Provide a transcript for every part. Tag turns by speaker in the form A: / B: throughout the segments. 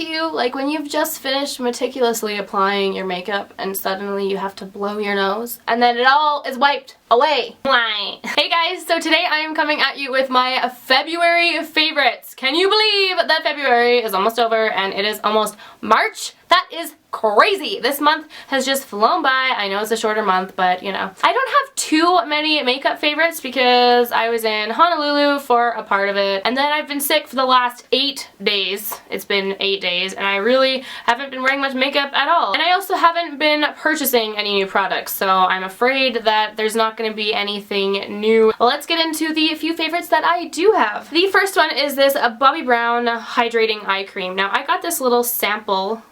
A: to you like when you've just finished meticulously applying your makeup and suddenly you have to blow your nose and then it all is wiped away. Why? Hey guys, so today I am coming at you with my February favorites. Can you believe that February is almost over and it is almost March? That is crazy. This month has just flown by. I know it's a shorter month, but you know. I don't have too many makeup favorites because I was in Honolulu for a part of it, and then I've been sick for the last 8 days. It's been 8 days, and I really haven't been wearing much makeup at all. And I also haven't been purchasing any new products, so I'm afraid that there's not going to be anything new. Well, let's get into the few favorites that I do have. The first one is this Bobbi Brown Hydrating Eye Cream. Now, I got this little sample.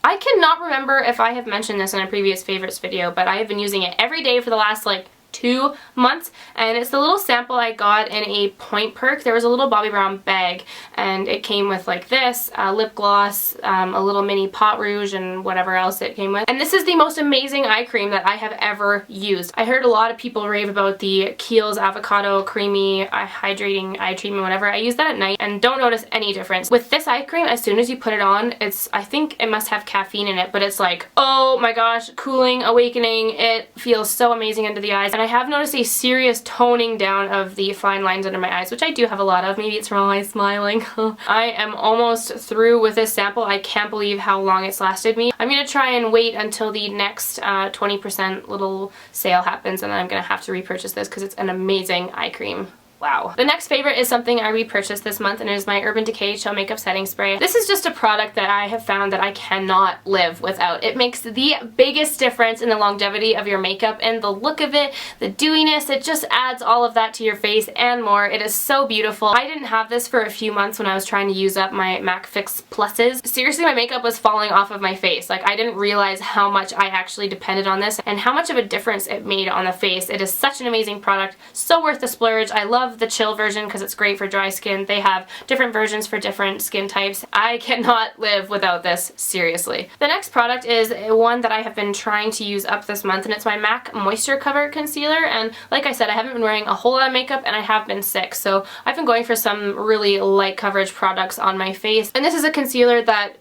A: I cannot remember if I have mentioned this in a previous favorites video, but I have been using it every day for the last like 2 months, and it's the little sample I got in a Point Perk. There was a little Bobbi Brown bag and it came with like this, lip gloss, a little mini pot rouge and whatever else it came with. And this is the most amazing eye cream that I have ever used. I heard a lot of people rave about the Kiehl's Avocado Creamy Hydrating Eye Treatment, whatever. I use that at night and don't notice any difference. With this eye cream, as soon as you put it on, I think it must have caffeine in it, but it's like, oh my gosh, cooling, awakening. It feels so amazing under the eyes. And I have noticed a serious toning down of the fine lines under my eyes, which I do have a lot of. Maybe it's from all my smiling. I am almost through with this sample. I can't believe how long it's lasted me. I'm going to try and wait until the next 20% little sale happens, and then I'm going to have to repurchase this because it's an amazing eye cream. Wow. The next favorite is something I repurchased this month, and it is my Urban Decay Chill Makeup Setting Spray. This is just a product that I have found that I cannot live without. It makes the biggest difference in the longevity of your makeup and the look of it, the dewiness. It just adds all of that to your face and more. It is so beautiful. I didn't have this for a few months when I was trying to use up my MAC Fix Pluses. Seriously, my makeup was falling off of my face. Like, I didn't realize how much I actually depended on this and how much of a difference it made on the face. It is such an amazing product. So worth the splurge. I love the chill version because it's great for dry skin. They have different versions for different skin types. I cannot live without this, seriously. The next product is one that I have been trying to use up this month, and it's my MAC Moisturecover Concealer. And like I said, I haven't been wearing a whole lot of makeup and I have been sick, so I've been going for some really light coverage products on my face. And this is a concealer that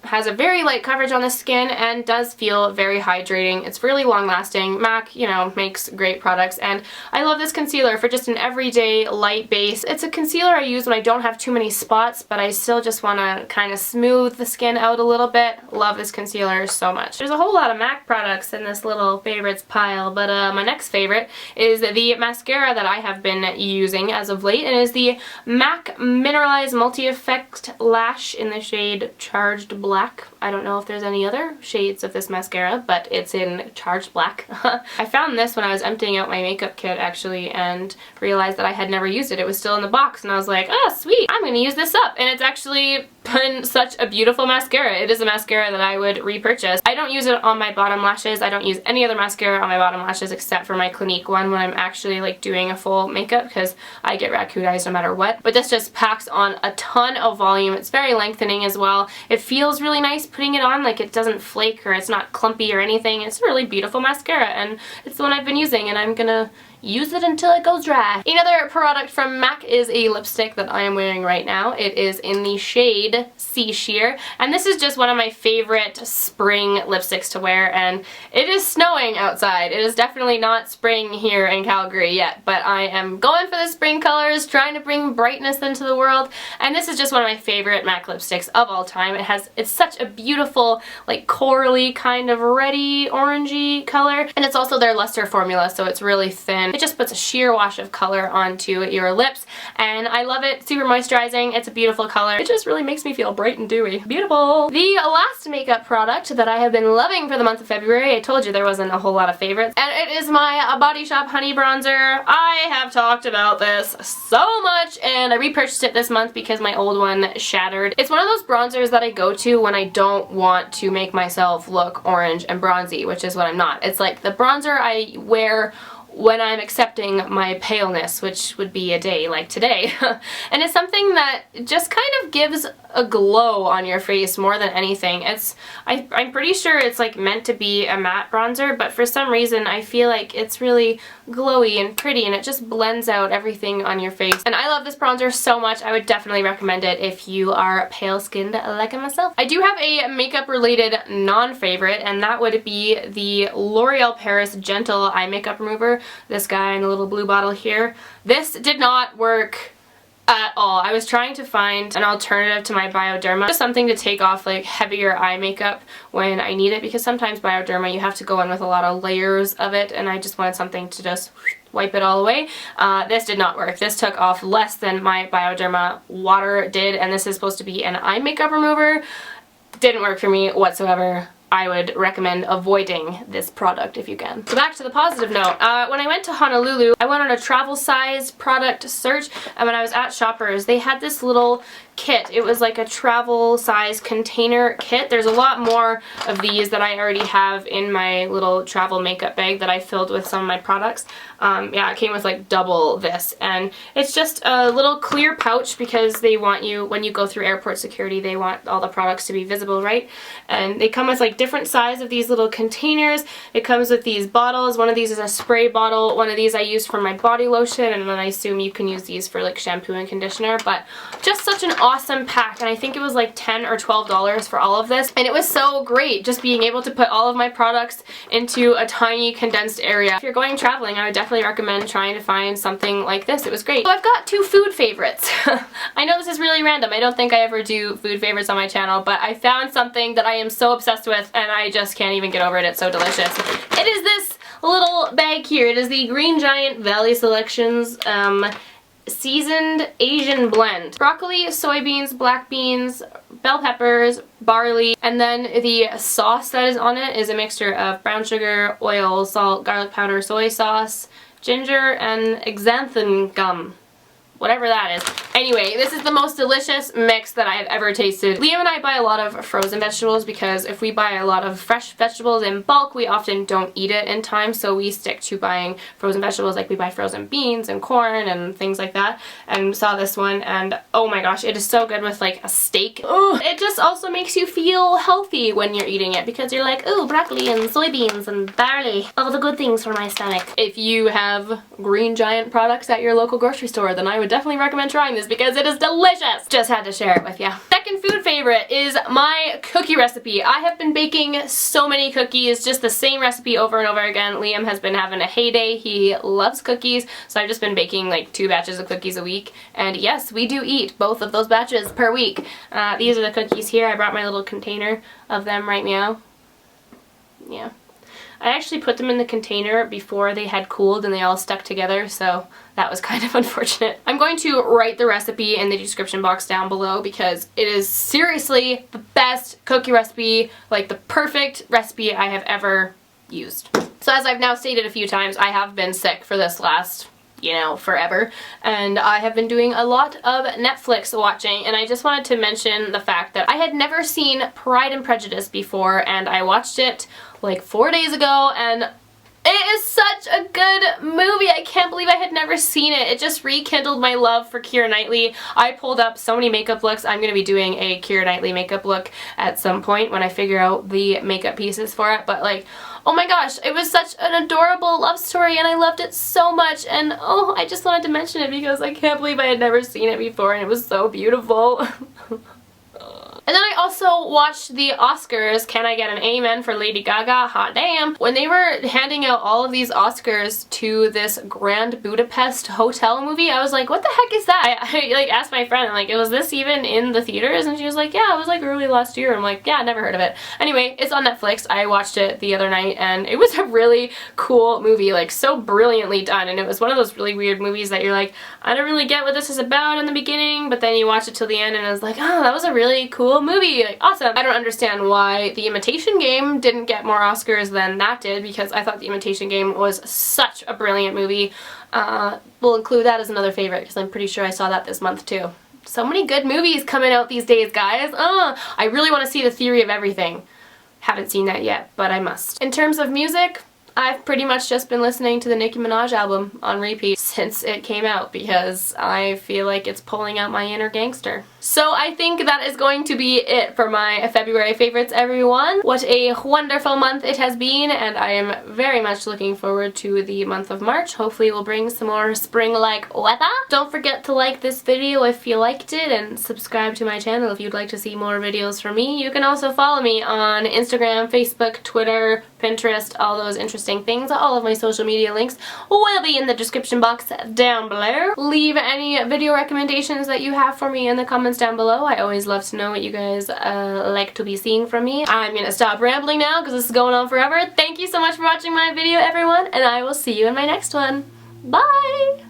A: has a very light coverage on the skin and does feel very hydrating. It's really long lasting. MAC, you know, makes great products, and I love this concealer for just an everyday light base. It's a concealer I use when I don't have too many spots, but I still just want to kind of smooth the skin out a little bit. Love this concealer so much. There's a whole lot of MAC products in this little favorites pile, but my next favorite is the mascara that I have been using as of late, and is the MAC Mineralize Multi-effect Lash in the shade Charged Black. I don't know if there's any other shades of this mascara, but it's in Charged Black. I found this when I was emptying out my makeup kit actually, and realized that I had never used it. It was still in the box, and I was like, oh sweet, I'm gonna use this up. And it's actually been such a beautiful mascara. It is a mascara that I would repurchase. I don't use it on my bottom lashes. I don't use any other mascara on my bottom lashes except for my Clinique one when I'm actually like doing a full makeup, because I get raccoon eyes no matter what. But this just packs on a ton of volume. It's very lengthening as well. It feels really nice putting it on. Like, it doesn't flake or it's not clumpy or anything. It's a really beautiful mascara, and it's the one I've been using, and I'm gonna use it until it goes dry. Another product from MAC is a lipstick that I am wearing right now. It is in the shade Sea Sheer, and this is just one of my favorite spring lipsticks to wear, and it is snowing outside. It is definitely not spring here in Calgary yet, but I am going for the spring colors, trying to bring brightness into the world, and this is just one of my favorite MAC lipsticks of all time. It's such a beautiful, like, corally kind of reddy orangey color, and it's also their luster formula, so it's really thin. It just puts a sheer wash of color onto your lips, and I love it. Super moisturizing. It's a beautiful color. It just really makes me feel bright and dewy. Beautiful. The last makeup product that I have been loving for the month of February, I told you there wasn't a whole lot of favorites, and it is my Body Shop Honey Bronzer. I have talked about this so much, and I repurchased it this month because my old one shattered. It's one of those bronzers that I go to when I don't want to make myself look orange and bronzy, which is what I'm not. It's like the bronzer I wear when I'm accepting my paleness, which would be a day like today. And it's something that just kind of gives a glow on your face more than anything. I'm pretty sure it's like meant to be a matte bronzer, but for some reason I feel like it's really glowy and pretty, and it just blends out everything on your face. And I love this bronzer so much. I would definitely recommend it if you are pale skinned like myself. I do have a makeup related non-favorite, and that would be the L'Oreal Paris Gentle Eye Makeup Remover. This guy in the little blue bottle here. This did not work at all. I was trying to find an alternative to my Bioderma, just something to take off like heavier eye makeup when I need it, because sometimes Bioderma you have to go in with a lot of layers of it, and I just wanted something to just wipe it all away. This did not work. This took off less than my Bioderma water did, and this is supposed to be an eye makeup remover. Didn't work for me whatsoever. I would recommend avoiding this product if you can. So back to the positive note. When I went to Honolulu, I went on a travel size product search, and when I was at Shoppers, they had this little kit. It was like a travel size container kit. There's a lot more of these that I already have in my little travel makeup bag that I filled with some of my products. Yeah, it came with like double this, and it's just a little clear pouch because they want you, when you go through airport security, they want all the products to be visible, right? And they come with like different size of these little containers. It comes with these bottles. One of these is a spray bottle. One of these I use for my body lotion, and then I assume you can use these for like shampoo and conditioner. But just such an awesome pack, and I think it was like $10 or $12 for all of this, and it was so great just being able to put all of my products into a tiny condensed area. If you're going traveling, I would definitely recommend trying to find something like this. It was great. So I've got 2 food favorites. I know this is really random. I don't think I ever do food favorites on my channel, but I found something that I am so obsessed with, and I just can't even get over it. It's so delicious. It is this little bag here. It is the Green Giant Valley Selections seasoned Asian blend. Broccoli, soybeans, black beans, bell peppers, barley, and then the sauce that is on it is a mixture of brown sugar, oil, salt, garlic powder, soy sauce, ginger, and xanthan gum. Whatever that is. Anyway, this is the most delicious mix that I have ever tasted. Liam and I buy a lot of frozen vegetables because if we buy a lot of fresh vegetables in bulk, we often don't eat it in time, so we stick to buying frozen vegetables. Like we buy frozen beans and corn and things like that, and saw this one, and oh my gosh, it is so good with like a steak. Ugh. It just also makes you feel healthy when you're eating it because you're like, ooh, broccoli and soybeans and barley, all the good things for my stomach. If you have Green Giant products at your local grocery store, then I would definitely recommend trying this because it is delicious. Just had to share it with you. Second food favorite is my cookie recipe. I have been baking so many cookies, just the same recipe over and over again. Liam has been having a heyday. He loves cookies, so I've just been baking like 2 batches of cookies a week. And yes, we do eat both of those batches per week. These are the cookies here. I brought my little container of them right now. Yeah. I actually put them in the container before they had cooled and they all stuck together, so that was kind of unfortunate. I'm going to write the recipe in the description box down below because it is seriously the best cookie recipe, like the perfect recipe I have ever used. So as I've now stated a few times, I have been sick for this last, you know, forever, and I have been doing a lot of Netflix watching, and I just wanted to mention the fact that I had never seen Pride and Prejudice before, and I watched it like 4 days ago, and it is such a good movie. I can't believe I had never seen it. It just rekindled my love for Keira Knightley. I pulled up so many makeup looks. I'm going to be doing a Keira Knightley makeup look at some point when I figure out the makeup pieces for it, but like, oh my gosh, it was such an adorable love story and I loved it so much, and oh, I just wanted to mention it because I can't believe I had never seen it before and it was so beautiful. And then I also watched the Oscars. Can I get an amen for Lady Gaga? Hot damn. When they were handing out all of these Oscars to this Grand Budapest hotel movie, I was like, what the heck is that? I like asked my friend, like, was this even in the theaters? And she was like, yeah, it was like early last year. I'm like, yeah, never heard of it. Anyway, it's on Netflix. I watched it the other night and it was a really cool movie, like so brilliantly done. And it was one of those really weird movies that you're like, I don't really get what this is about in the beginning, but then you watch it till the end and it's like, oh, that was a really cool movie. Like, awesome. I don't understand why the Imitation Game didn't get more Oscars than that did, because I thought the Imitation Game was such a brilliant movie. We'll include that as another favorite because I'm pretty sure I saw that this month too. So many good movies coming out these days, guys. I really want to see The Theory of Everything. Haven't seen that yet, but I must. In terms of music, I've pretty much just been listening to the Nicki Minaj album on repeat since it came out because I feel like it's pulling out my inner gangster. So I think that is going to be it for my February favorites, everyone. What a wonderful month it has been, and I am very much looking forward to the month of March. Hopefully we'll bring some more spring-like weather. Don't forget to like this video if you liked it, and subscribe to my channel if you'd like to see more videos from me. You can also follow me on Instagram, Facebook, Twitter, Pinterest, all those interesting things. All of my social media links will be in the description box down below. Leave any video recommendations that you have for me in the comments down below. I always love to know what you guys like to be seeing from me. I'm gonna stop rambling now because this is going on forever. Thank you so much for watching my video, everyone, and I will see you in my next one. Bye!